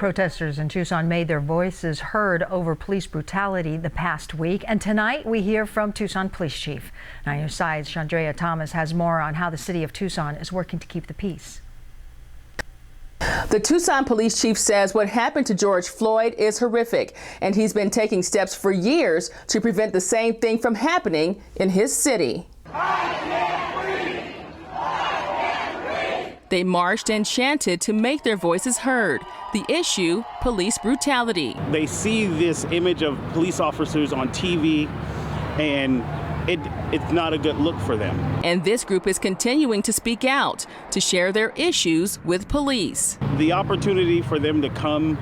Protesters in Tucson made their voices heard over police brutality the past week. And tonight we hear from Tucson Police Chief. Now, on your side, Chandrea Thomas has more on how the city of Tucson is working to keep the peace. The Tucson Police Chief says what happened to George Floyd is horrific, and he's been taking steps for years to prevent the same thing from happening in his city. They marched and chanted to make their voices heard. The issue, police brutality. They see this image of police officers on TV, and it's not a good look for them. And this group is continuing to speak out, to share their issues with police. The opportunity for them to come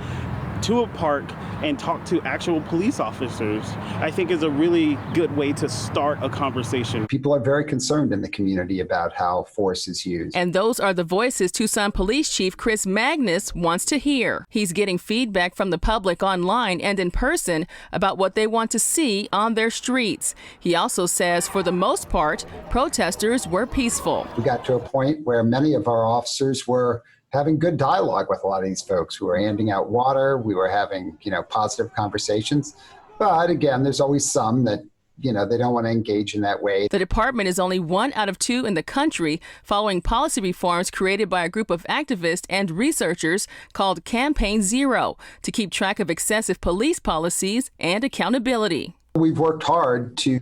to a park and talk to actual police officers, I think, is a really good way to start a conversation. People are very concerned in the community about how force is used. And those are the voices Tucson Police Chief Chris Magnus wants to hear. He's getting feedback from the public online and in person about what they want to see on their streets. He also says, for the most part, protesters were peaceful. We got to a point where many of our officers were having good dialogue with a lot of these folks who were handing out water. We were having, positive conversations. But again, there's always some that, they don't want to engage in that way. The department is only 1 out of 2 in the country following policy reforms created by a group of activists and researchers called Campaign Zero to keep track of excessive police policies and accountability. We've worked hard to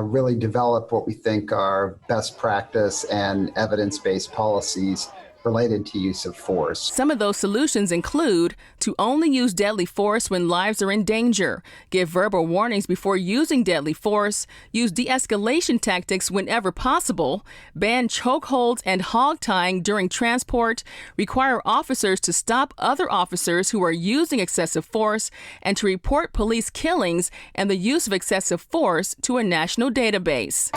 really develop what we think are best practice and evidence-based policies related to use of force. Some of those solutions include to only use deadly force when lives are in danger, give verbal warnings before using deadly force, use de-escalation tactics whenever possible, ban chokeholds and hog tying during transport, require officers to stop other officers who are using excessive force, and to report police killings and the use of excessive force to a national database.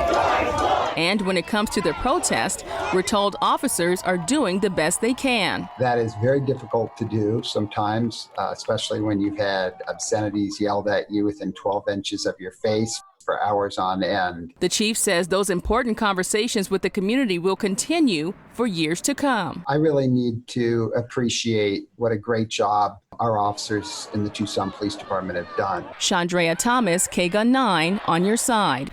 And when it comes to the protest, we're told officers are doing the best they can. That is very difficult to do sometimes, especially when you've had obscenities yelled at you within 12 inches of your face for hours on end. The chief says those important conversations with the community will continue for years to come. I really need to appreciate what a great job our officers in the Tucson Police Department have done. Chandrea Thomas, KGUN 9, on your side.